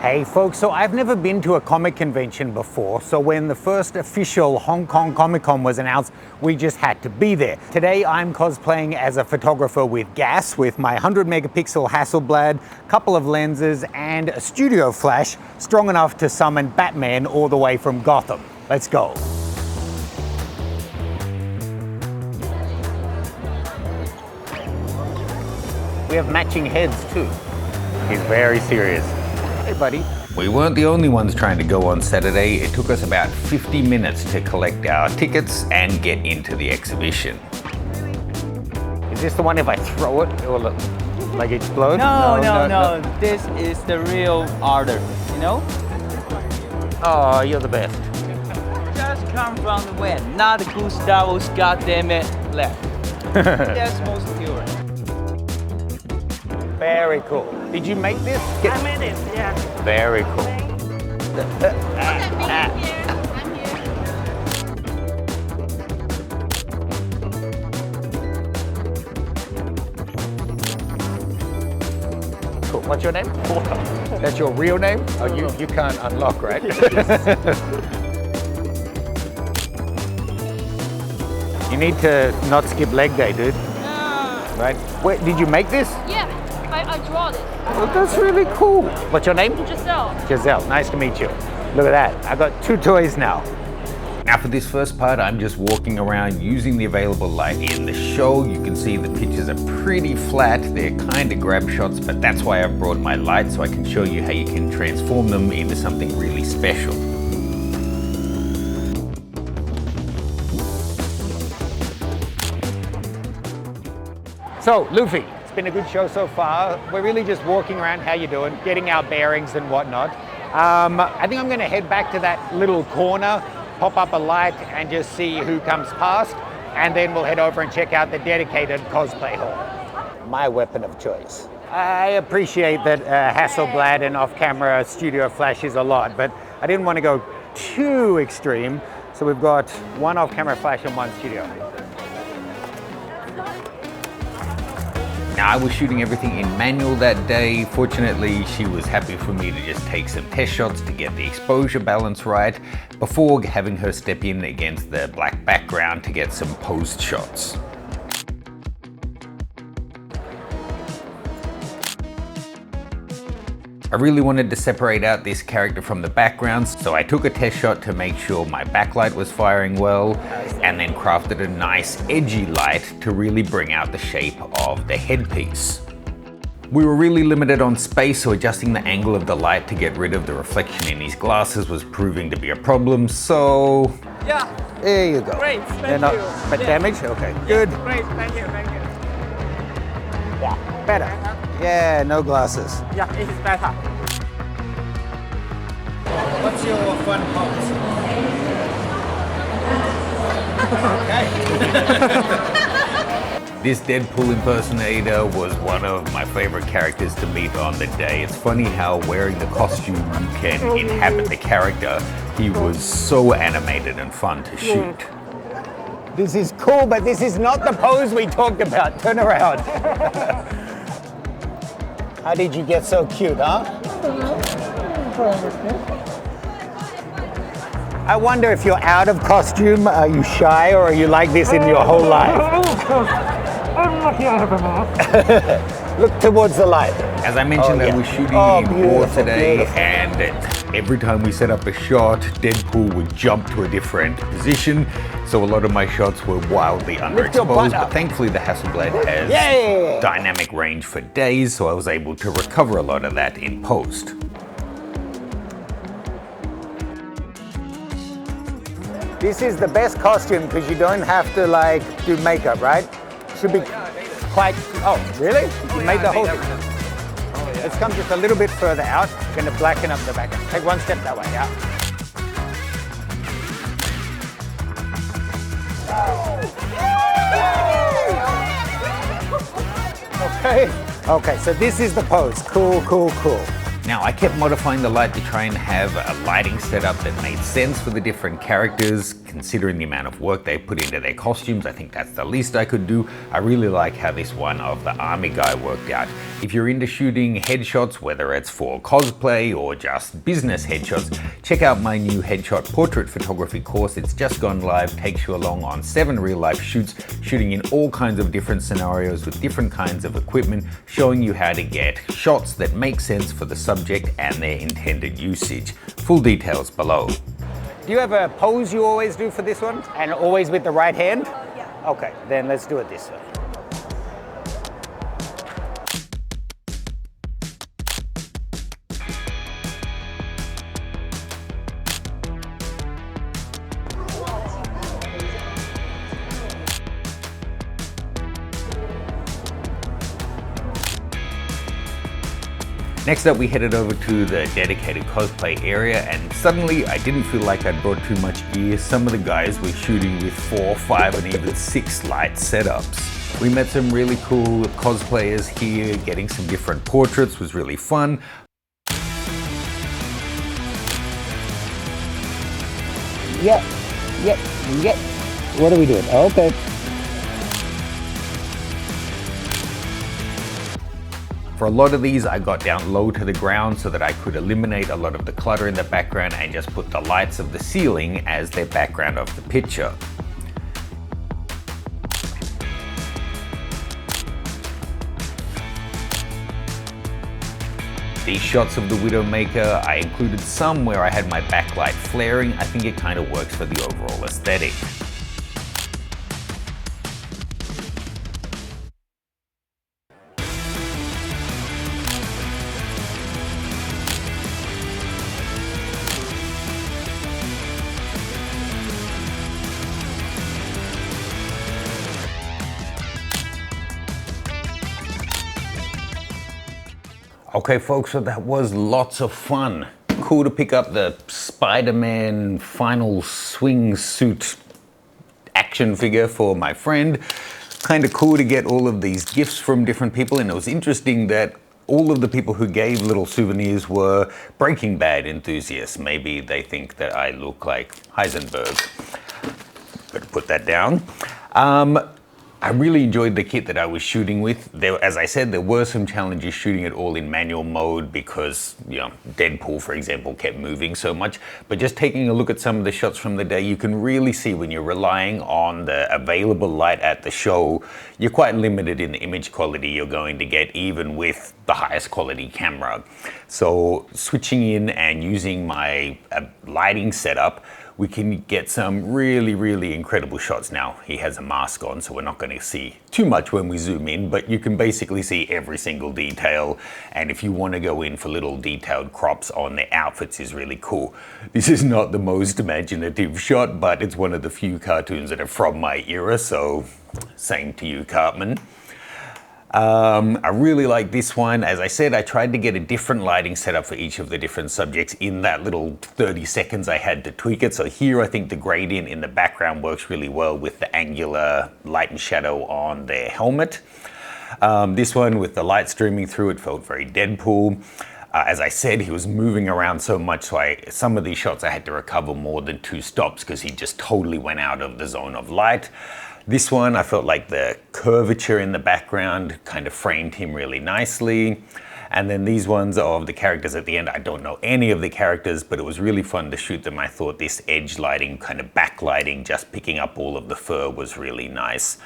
Hey folks, so I've never been to a comic convention before, so when the first official Hong Kong Comic Con was announced, we just had to be there. Today I'm cosplaying as a photographer with gas, with my 100 megapixel Hasselblad, couple of lenses, and a studio flash strong enough to summon Batman all the way from Gotham. Let's go. We have matching heads too. He's very serious. Hey buddy. We weren't the only ones trying to go on Saturday. It took us about 50 minutes to collect our tickets and get into the exhibition. Is this the one if I throw it, it will like explode? No. This is the real artist, you know? Oh, you're the best. Just come from the wind, not Gustavus goddamn it left. That's most pure. Very cool. Did you make this? I made it, yeah. Very cool. Cool. What's your name? That's your real name? Oh, you can't unlock, right? You need to not skip leg day, dude. Right? Wait, did you make this? Yeah, I draw it. Oh, that's really cool. What's your name? Giselle. Giselle, nice to meet you. Look at that, I got 2 toys now. Now for this first part, I'm just walking around using the available light in the show. You can see the pictures are pretty flat. They're kind of grab shots, but that's why I've brought my light so I can show you how you can transform them into something really special. So, Luffy, it's been a good show so far. We're really just walking around, how you doing, getting our bearings and whatnot. I think I'm gonna head back to that little corner, pop up a light and just see who comes past, and then we'll head over and check out the dedicated cosplay hall. My weapon of choice. I appreciate that Hasselblad and off-camera studio flash is a lot, but I didn't want to go too extreme, so we've got 1 off-camera flash and 1 studio. Now I was shooting everything in manual that day. Fortunately, she was happy for me to just take some test shots to get the exposure balance right before having her step in against the black background to get some post shots. I really wanted to separate out this character from the backgrounds, so I took a test shot to make sure my backlight was firing well, and then crafted a nice edgy light to really bring out the shape of the headpiece. We were really limited on space, so adjusting the angle of the light to get rid of the reflection in his glasses was proving to be a problem, so... Yeah. There you go. Great, thank They're you. But damaged? Okay, good. Great, thank you. Yeah, better. Yeah, no glasses. Yeah, it is better. What's your fun pose? Okay. This Deadpool impersonator was one of my favorite characters to meet on the day. It's funny how wearing the costume you can inhabit the character. He was so animated and fun to shoot. This is cool, but this is not the pose we talked about. Turn around. How did you get so cute, huh? I wonder if you're out of costume, are you shy, or are you like this in your whole life? I'm lucky I have a mask. Look towards the light. As I mentioned, I was shooting in war today, and every time we set up a shot, Deadpool would jump to a different position, so a lot of my shots were wildly underexposed, but thankfully the Hasselblad has dynamic range for days, so I was able to recover a lot of that in post. This is the best costume because you don't have to like do makeup, right? Should be quite, oh really? You made the whole thing. Let's come just a little bit further out. Going to blacken up the back. Take 1 step that way, yeah. Okay, so this is the pose. Cool. Now, I kept modifying the light to try and have a lighting setup that made sense for the different characters, considering the amount of work they put into their costumes, I think that's the least I could do. I really like how this one of the army guy worked out. If you're into shooting headshots, whether it's for cosplay or just business headshots, check out my new headshot portrait photography course. It's just gone live, takes you along on 7 real-life shoots, shooting in all kinds of different scenarios with different kinds of equipment, showing you how to get shots that make sense for the subject and their intended usage. Full details below. Do you have a pose you always do for this one? And always with the right hand? Yeah. Okay, then let's do it this way. Next up, we headed over to the dedicated cosplay area, and suddenly I didn't feel like I'd brought too much gear. Some of the guys were shooting with 4, 5, and even 6 light setups. We met some really cool cosplayers here. Getting some different portraits was really fun. Yep. What are we doing? Okay. For a lot of these, I got down low to the ground so that I could eliminate a lot of the clutter in the background and just put the lights of the ceiling as their background of the picture. These shots of the Widowmaker, I included some where I had my backlight flaring. I think it kind of works for the overall aesthetic. Okay folks, so that was lots of fun. Cool to pick up the Spider-Man final swing suit action figure for my friend. Kind of cool to get all of these gifts from different people, and it was interesting that all of the people who gave little souvenirs were Breaking Bad enthusiasts. Maybe they think that I look like Heisenberg. Better put that down. I really enjoyed the kit that I was shooting with. As I said, there were some challenges shooting it all in manual mode because, you know, Deadpool, for example, kept moving so much. But just taking a look at some of the shots from the day, you can really see when you're relying on the available light at the show, you're quite limited in the image quality you're going to get, even with the highest quality camera. So switching in and using my lighting setup, we can get some really, really incredible shots. Now, he has a mask on, so we're not going to see too much when we zoom in, but you can basically see every single detail. And if you want to go in for little detailed crops on the outfits, is really cool. This is not the most imaginative shot, but it's one of the few cartoons that are from my era, so same to you, Cartman. I really like this one. As I said, I tried to get a different lighting setup for each of the different subjects in that little 30 seconds I had to tweak it. So here I think the gradient in the background works really well with the angular light and shadow on their helmet. This one with the light streaming through it felt very Deadpool. As I said, he was moving around so much, so some of these shots I had to recover more than 2 stops because he just totally went out of the zone of light. This one, I felt like the curvature in the background kind of framed him really nicely. And then these ones of the characters at the end, I don't know any of the characters, but it was really fun to shoot them. I thought this edge lighting, kind of backlighting, just picking up all of the fur was really nice.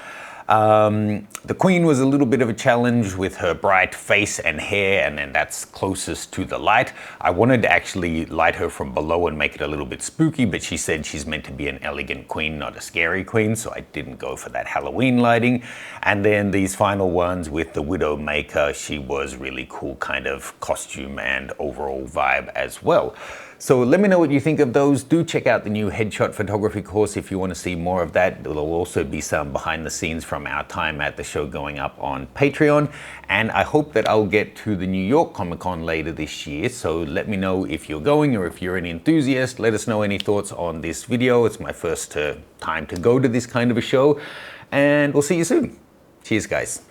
The Queen was a little bit of a challenge with her bright face and hair, and then that's closest to the light. I wanted to actually light her from below and make it a little bit spooky, but she said she's meant to be an elegant queen, not a scary queen, so I didn't go for that Halloween lighting. And then these final ones with the Widowmaker, she was really cool kind of costume and overall vibe as well. So let me know what you think of those. Do check out the new headshot photography course if you want to see more of that. There will also be some behind the scenes from our time at the show going up on Patreon. And I hope that I'll get to the New York Comic Con later this year. So let me know if you're going or if you're an enthusiast. Let us know any thoughts on this video. It's my first time to go to this kind of a show. And we'll see you soon. Cheers, guys.